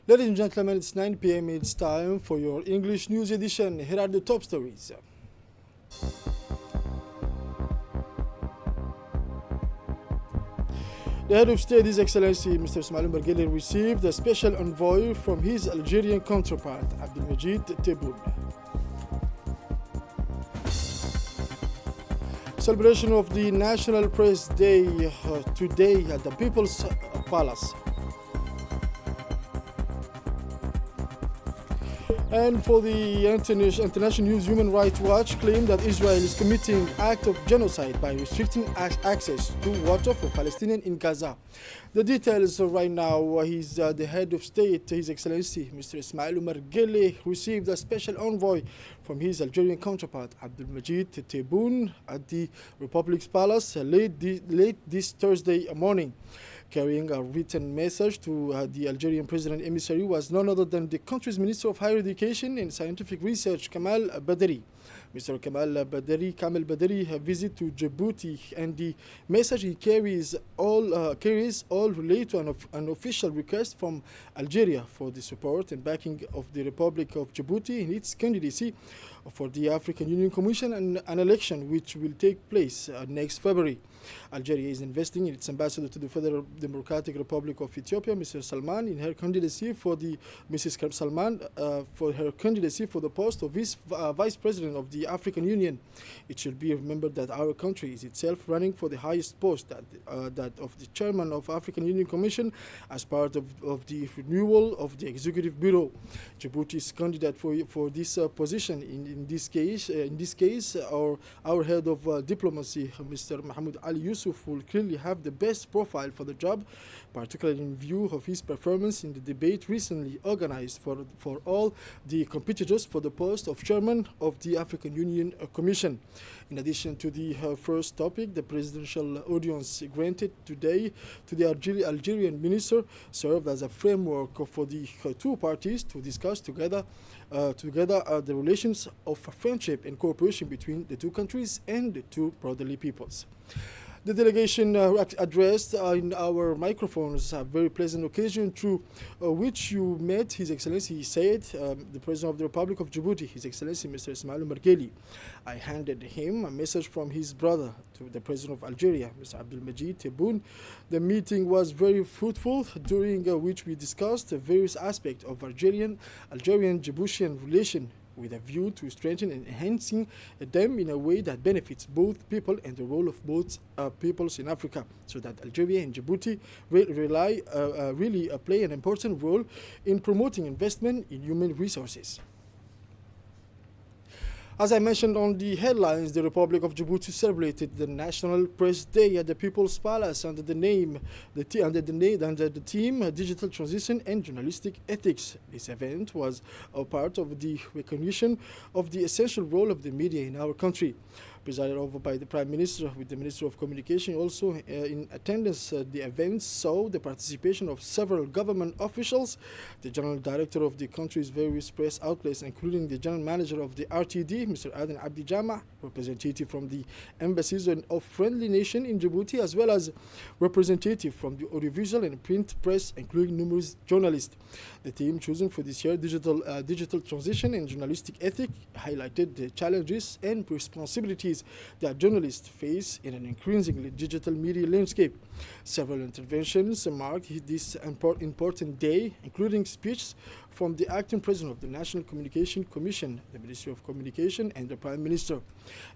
Ladies and gentlemen, it's 9 p.m. It's time for your English news edition. Here are the top stories. The head of state, His Excellency Mr. Ismail Margeli, received a special envoy from his Algerian counterpart, Abdelmajid Tebboune. Celebration of the National Press Day today at the People's Palace. And for the International News, Human Rights Watch claimed that Israel is committing act of genocide by restricting access to water for Palestinians in Gaza. The details right now, he's the head of state, His Excellency Mr. Ismail Margeli, received a special envoy from his Algerian counterpart, Abdelmajid Tebboune, at the Republic's Palace late this Thursday morning. Carrying a written message to the Algerian president emissary was none other than the country's Minister of Higher Education and Scientific Research, Kamal Badari. Mr. Kamel Badari visit to Djibouti, and the message he carries all relate to an official request from Algeria for the support and backing of the Republic of Djibouti in its candidacy for the African Union Commission and an election which will take place next February. Algeria is investing in its ambassador to the Federal Democratic Republic of Ethiopia, Mr. Salman, in her candidacy for the her candidacy for the post of Vice President of the African Union. It should be remembered that our country is itself running for the highest post, that of the Chairman of African Union Commission, as part of the renewal of the Executive Bureau. Djibouti is candidate for this position. In this case, our head of diplomacy, Mr. Mahmoud Ali Yusuf, will clearly have the best profile for the job, particularly in view of his performance in the debate recently organized for all the competitors for the post of Chairman of the African Union Commission. In addition to the first topic, the presidential audience granted today to the Algerian minister served as a framework for the two parties to discuss together the relations of friendship and cooperation between the two countries and the two brotherly peoples. The delegation addressed in our microphones a very pleasant occasion through which you met His Excellency, he said, the President of the Republic of Djibouti, His Excellency Mr. Ismail Margeli. I handed him a message from his brother to the President of Algeria, Mr. Abdelmajid Tebboune. The meeting was very fruitful, during which we discussed various aspects of Algerian-Djiboutian relation, with a view to strengthening and enhancing them in a way that benefits both people and the role of both peoples in Africa, so that Algeria and Djibouti really play an important role in promoting investment in human resources. As I mentioned on the headlines, the Republic of Djibouti celebrated the National Press Day at the People's Palace under the theme Digital Transition and Journalistic Ethics. This event was a part of the recognition of the essential role of the media in our country. Presided over by the Prime Minister, with the Minister of Communication also in attendance. The event saw the participation of several government officials, the General Director of the country's various press outlets, including the General Manager of the RTD, Mr. Aden Abdi Jama, representative from the embassies of friendly nation in Djibouti, as well as representative from the audiovisual and print press, including numerous journalists. The theme chosen for this year, digital transition and journalistic ethic, highlighted the challenges and responsibilities that journalists face in an increasingly digital media landscape. Several interventions marked this important day, including speeches from the acting president of the National Communication Commission, the Ministry of Communication, and the Prime Minister.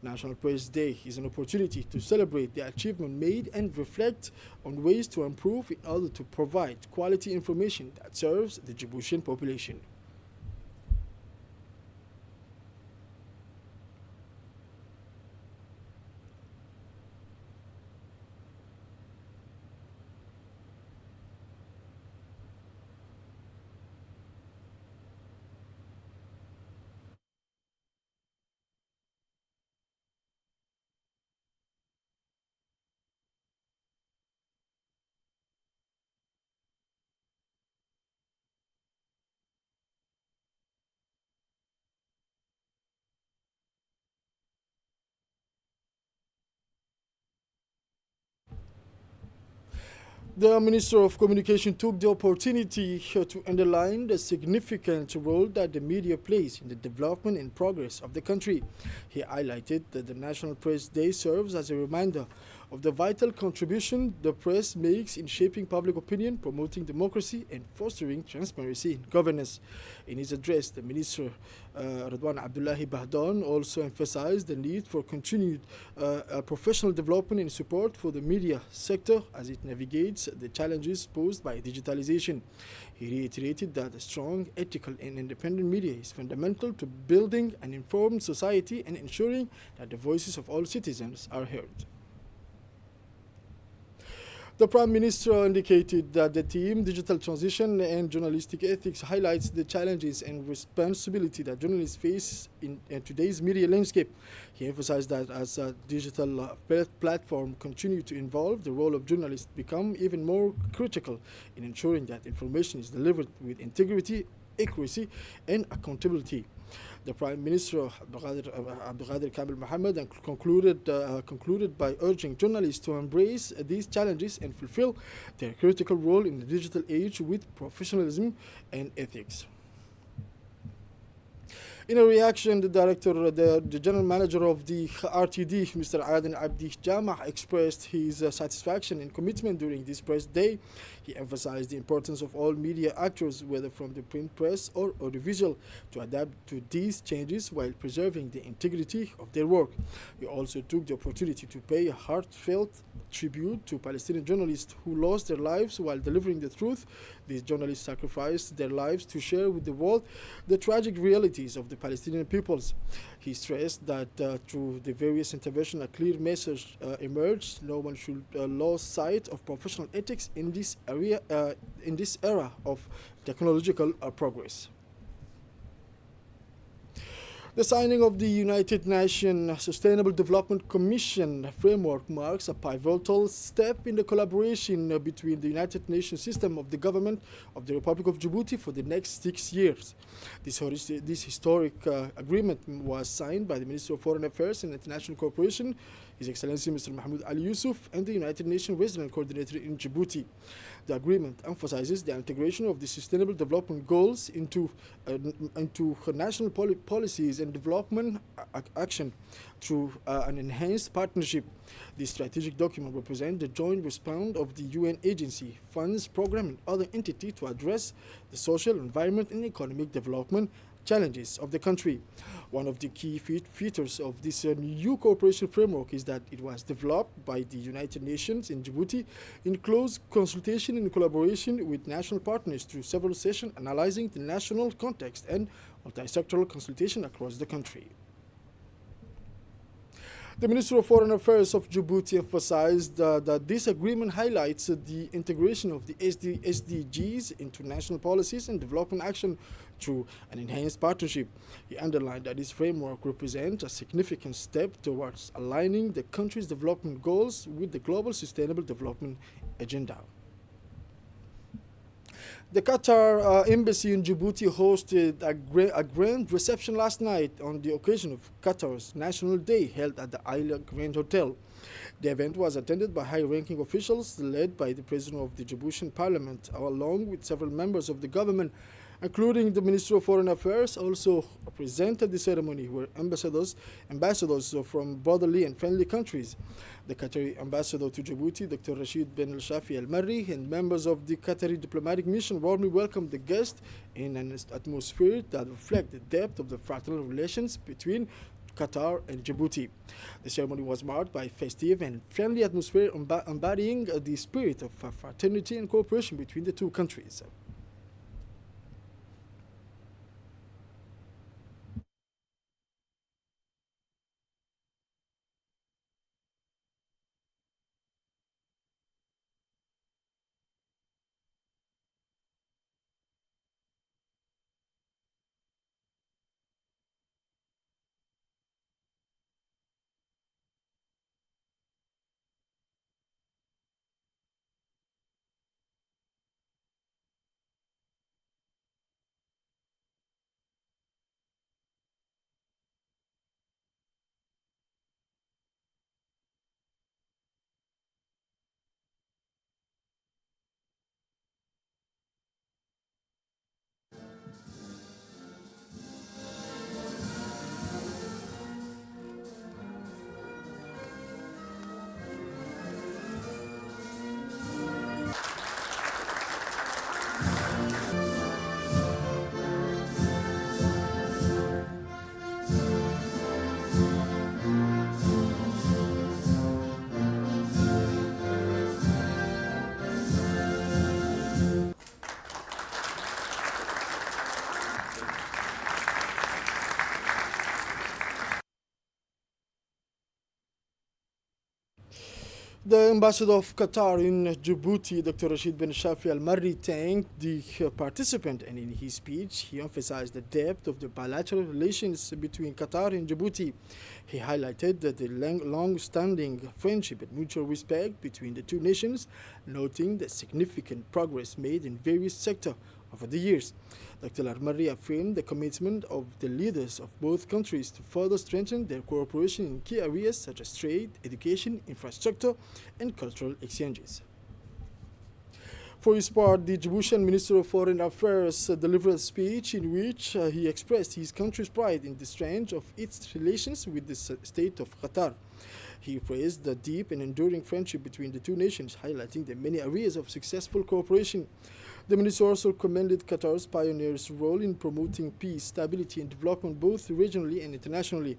National Press Day is an opportunity to celebrate the achievement made and reflect on ways to improve in order to provide quality information that serves the Djiboutian population. The Minister of Communication took the opportunity to underline the significant role that the media plays in the development and progress of the country. He highlighted that the National Press Day serves as a reminder of the vital contribution the press makes in shaping public opinion, promoting democracy, and fostering transparency in governance. In his address, the Minister Radwan Abdullahi Bahdan also emphasized the need for continued professional development and support for the media sector as it navigates the challenges posed by digitalization. He reiterated that a strong, ethical, and independent media is fundamental to building an informed society and ensuring that the voices of all citizens are heard. The Prime Minister indicated that the theme Digital Transition and Journalistic Ethics highlights the challenges and responsibility that journalists face in today's media landscape. He emphasized that as a digital platform continue to evolve, the role of journalists become even more critical in ensuring that information is delivered with integrity, accuracy, and accountability. The Prime Minister Abdulkader Kamil Mohammed concluded by urging journalists to embrace these challenges and fulfill their critical role in the digital age with professionalism and ethics. In a reaction, the general manager of the RTD, Mr. Aden Abdi Jama, expressed his satisfaction and commitment during this press day. He emphasized the importance of all media actors, whether from the print press or audiovisual, to adapt to these changes while preserving the integrity of their work. He also took the opportunity to pay a heartfelt tribute to Palestinian journalists who lost their lives while delivering the truth. These journalists sacrificed their lives to share with the world the tragic realities of the Palestinian peoples. He stressed that through the various interventions, a clear message emerged: no one should lose sight of professional ethics in this era of technological progress. The signing of the United Nations Sustainable Development Commission framework marks a pivotal step in the collaboration between the United Nations system of the government of the Republic of Djibouti for the next 6 years. This historic agreement was signed by the Minister of Foreign Affairs and International Cooperation, His Excellency Mr. Mahmoud Ali Yusuf, and the United Nations Resident Coordinator in Djibouti. The agreement emphasizes the integration of the Sustainable Development Goals into national policies and development action through an enhanced partnership. This strategic document represents the joint response of the UN agency, funds, program, and other entities to address the social, environment, and economic development challenges of the country. One of the key features of this new cooperation framework is that it was developed by the United Nations in Djibouti in close consultation and collaboration with national partners through several sessions analyzing the national context and multi-sectoral consultation across the country. The Minister of Foreign Affairs of Djibouti emphasized that this agreement highlights the integration of the SDGs into national policies and development action through an enhanced partnership. He underlined that this framework represents a significant step towards aligning the country's development goals with the Global Sustainable Development Agenda. The Qatar embassy in Djibouti hosted a grand reception last night on the occasion of Qatar's National Day held at the Isla Grand Hotel. The event was attended by high-ranking officials led by the President of the Djiboutian Parliament, along with several members of the government, including the Minister of Foreign Affairs. Also presented the ceremony were ambassadors from brotherly and friendly countries. The Qatari ambassador to Djibouti, Dr. Rashid bin Al-Shafi Al-Marri, and members of the Qatari diplomatic mission warmly welcomed the guests in an atmosphere that reflects the depth of the fraternal relations between Qatar and Djibouti. The ceremony was marked by a festive and friendly atmosphere embodying the spirit of fraternity and cooperation between the two countries. The ambassador of Qatar in Djibouti, Dr. Rashid bin Shafi Al Marri, thanked the participant, and in his speech, he emphasized the depth of the bilateral relations between Qatar and Djibouti. He highlighted that the long standing friendship and mutual respect between the two nations, noting the significant progress made in various sectors over the years. Dr. Al-Marri affirmed the commitment of the leaders of both countries to further strengthen their cooperation in key areas such as trade, education, infrastructure, and cultural exchanges. For his part, the Djiboutian Minister of Foreign Affairs delivered a speech in which he expressed his country's pride in the strength of its relations with the state of Qatar. He praised the deep and enduring friendship between the two nations, highlighting the many areas of successful cooperation. The minister also commended Qatar's pioneers' role in promoting peace, stability, and development both regionally and internationally.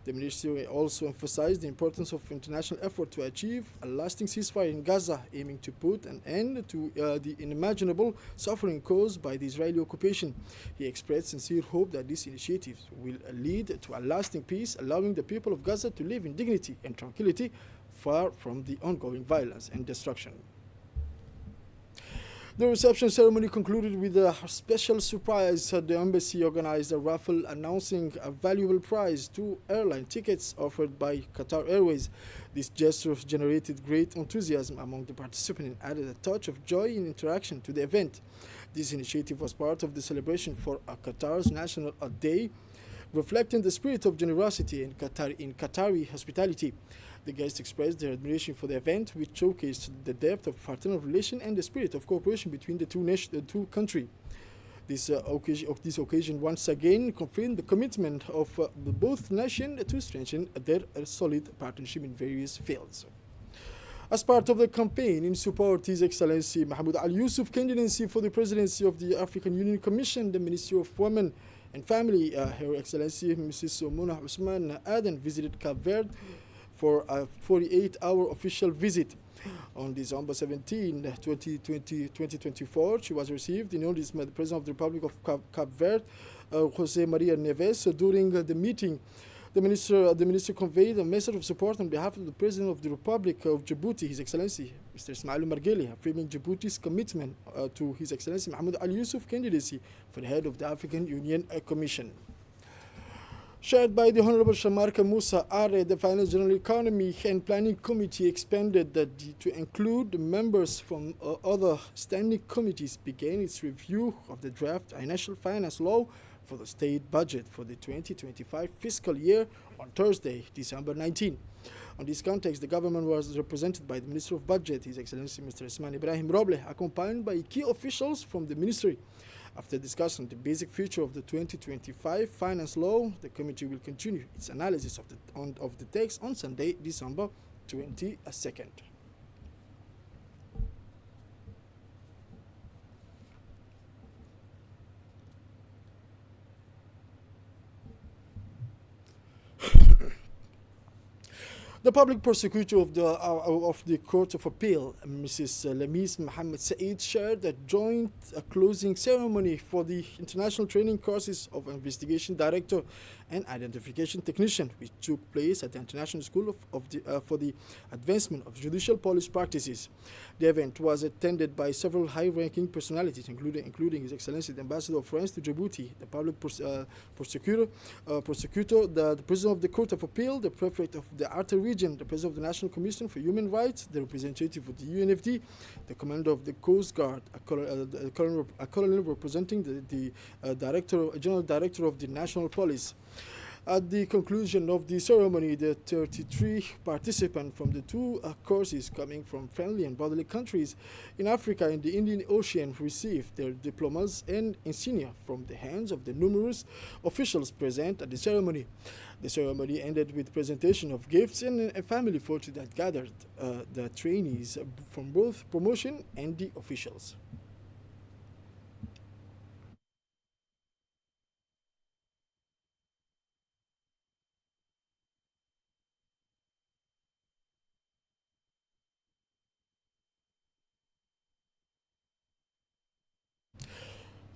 The minister also emphasized the importance of international effort to achieve a lasting ceasefire in Gaza, aiming to put an end to the unimaginable suffering caused by the Israeli occupation. He expressed sincere hope that these initiatives will lead to a lasting peace, allowing the people of Gaza to live in dignity and tranquility, far from the ongoing violence and destruction. The reception ceremony concluded with a special surprise. The embassy organized a raffle announcing a valuable prize, two airline tickets offered by Qatar Airways. This gesture generated great enthusiasm among the participants and added a touch of joy and interaction to the event. This initiative was part of the celebration for Qatar's National Day, reflecting the spirit of generosity in Qatari hospitality. The guests expressed their admiration for the event, which showcased the depth of fraternal relation and the spirit of cooperation between the two countries. This occasion once again confirmed the commitment of both nations to strengthen their solid partnership in various fields. As part of the campaign in support His Excellency Mahmoud Al Yusuf candidacy for the presidency of the African Union Commission, the Ministry of Women and Family, Her Excellency Mrs. Mona Usman Aden visited Cape Verde for a 48-hour official visit. On December 17, 2024, she was received in notice by the President of the Republic of Cape Verde, Jose Maria Neves. During the meeting, the minister conveyed a message of support on behalf of the President of the Republic of Djibouti, His Excellency Mr. Ismail Margeli, affirming Djibouti's commitment to His Excellency Mahmoud Al Yusuf candidacy for the head of the African Union Commission. Chaired by the Honorable Shamarka Musa Are, the Finance General Economy and Planning Committee expanded to include members from other standing committees, began its review of the draft Financial Finance Law for the state budget for the 2025 fiscal year on Thursday, December 19. On this context, the government was represented by the Minister of Budget, His Excellency Mr. Isman Ibrahim Roble, accompanied by key officials from the ministry. After discussing the basic feature of the 2025 finance law, the committee will continue its analysis of the text on Sunday, December 22nd. The public prosecutor of the Court of Appeal, Mrs. Lamis Mohammed Saeed, shared a joint closing ceremony for the International Training Courses of Investigation Director and Identification Technician, which took place at the International School for the Advancement of Judicial Police Practices. The event was attended by several high-ranking personalities, including His Excellency the Ambassador of France to Djibouti, the public prosecutor, the President of the Court of Appeal, the Prefect of the Outer Region, the President of the National Commission for Human Rights, the representative of the UNFD, the Commander of the Coast Guard, a colonel representing the General Director of the National Police. At the conclusion of the ceremony, the 33 participants from the two courses coming from friendly and brotherly countries in Africa and the Indian Ocean received their diplomas and insignia from the hands of the numerous officials present at the ceremony. The ceremony ended with presentation of gifts and a family photo that gathered the trainees from both promotion and the officials.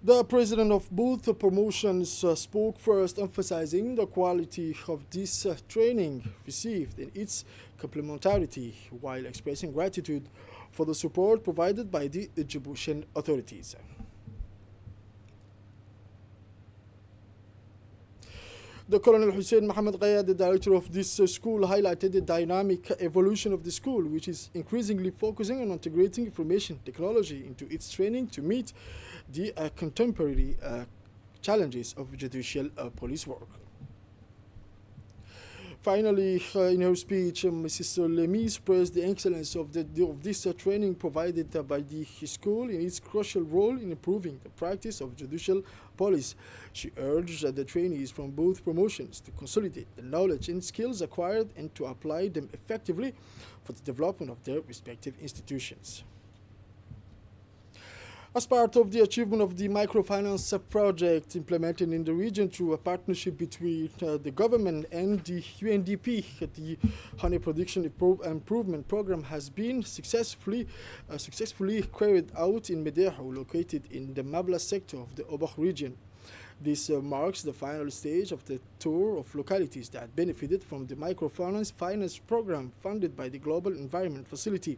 The president of both promotions spoke first, emphasizing the quality of this training received and its complementarity, while expressing gratitude for the support provided by the Djiboutian authorities. The Colonel Hussein Mohammed Ghayad, the director of this school, highlighted the dynamic evolution of the school, which is increasingly focusing on integrating information technology into its training to meet the contemporary challenges of judicial police work. Finally, in her speech, Mrs. Lemi expressed the excellence of this training provided by the school in its crucial role in improving the practice of judicial police. She urged the trainees from both promotions to consolidate the knowledge and skills acquired and to apply them effectively for the development of their respective institutions. As part of the achievement of the microfinance project implemented in the region through a partnership between the government and the UNDP, the honey production improvement program has been successfully carried out in Medeho, located in the Mabla sector of the Obakh region. This marks the final stage of the tour of localities that benefited from the microfinance program funded by the Global Environment Facility.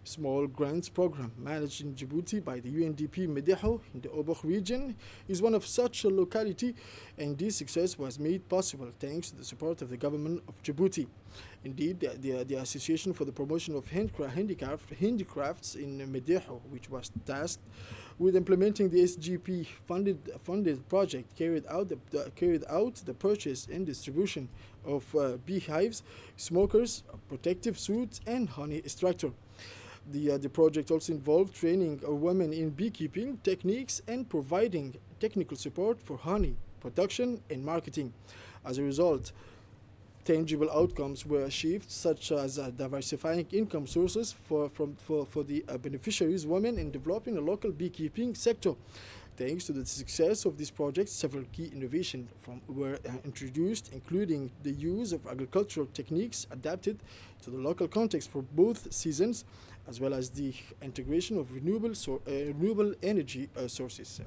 Small grants program managed in Djibouti by the UNDP Medeho in the Obakh region is one of such a locality, and this success was made possible thanks to the support of the government of Djibouti. Indeed, the Association for the Promotion of Handicrafts in Medeho, which was tasked with implementing the SGP funded project, carried out the purchase and distribution of beehives, smokers, protective suits, and honey extractor. The project also involved training women in beekeeping techniques and providing technical support for honey production and marketing. As a result, tangible outcomes were achieved, such as diversifying income sources for the beneficiaries, women, and developing a local beekeeping sector. Thanks to the success of this project, several key innovations were introduced, including the use of agricultural techniques adapted to the local context for both seasons, as well as the integration of renewable energy sources.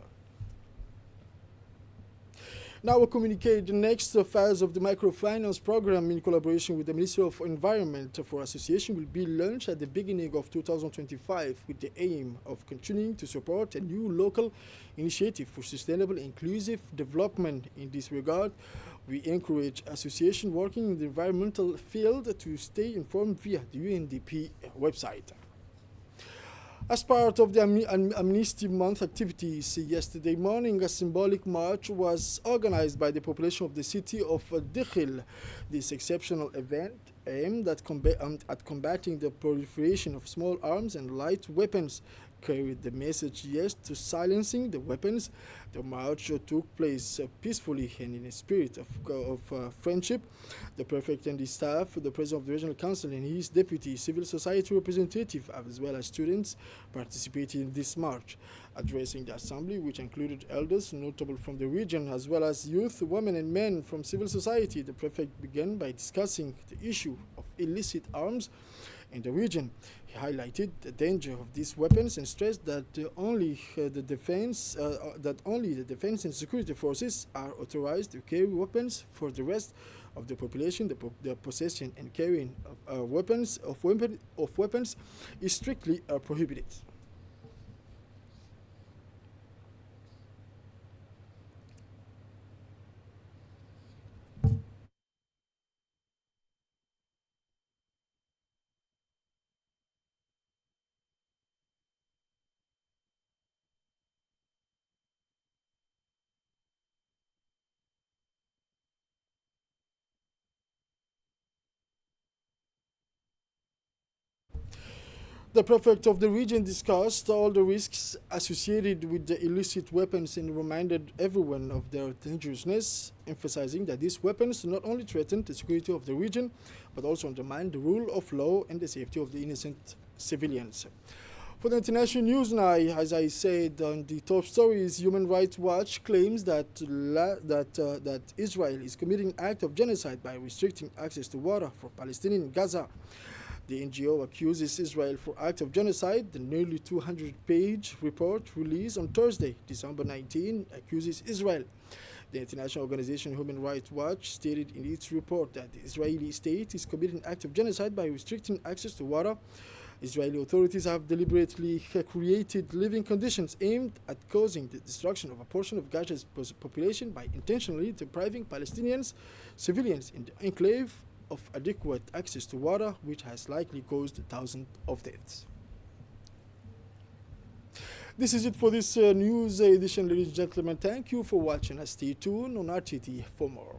Now we communicate the next phase of the microfinance program in collaboration with the Ministry of Environment for Association will be launched at the beginning of 2025 with the aim of continuing to support a new local initiative for sustainable inclusive development. In this regard, we encourage associations working in the environmental field to stay informed via the UNDP website. As part of the Amnesty Month activities, yesterday morning a symbolic march was organized by the population of the city of Dikhil. This exceptional event aimed at combating the proliferation of small arms and light weapons carried the message yes to silencing the weapons. The march took place peacefully and in a spirit of friendship. The prefect and his staff, the president of the regional council and his deputy, civil society representative, as well as students participated in this march. Addressing the assembly, which included elders notable from the region, as well as youth, women and men from civil society, the prefect began by discussing the issue of illicit arms in the region. He highlighted the danger of these weapons and stressed that only the defense and security forces are authorized to carry weapons. For the rest of the population, the possession and carrying of weapons is strictly prohibited. The prefect of the region discussed all the risks associated with the illicit weapons and reminded everyone of their dangerousness, emphasizing that these weapons not only threaten the security of the region, but also undermine the rule of law and the safety of the innocent civilians. For the international news now, as I said on the top stories, Human Rights Watch claims that Israel is committing an act of genocide by restricting access to water for Palestinians in Gaza. The NGO accuses Israel for act of genocide. The nearly 200-page report released on Thursday, December 19, accuses Israel. The international organization Human Rights Watch stated in its report that the Israeli state is committing an act of genocide by restricting access to water. Israeli authorities have deliberately created living conditions aimed at causing the destruction of a portion of Gaza's population by intentionally depriving Palestinians, civilians in the enclave, of adequate access to water, which has likely caused thousands of deaths. This is it for this news edition, ladies and gentlemen. Thank you for watching us. Stay tuned on RTT for more.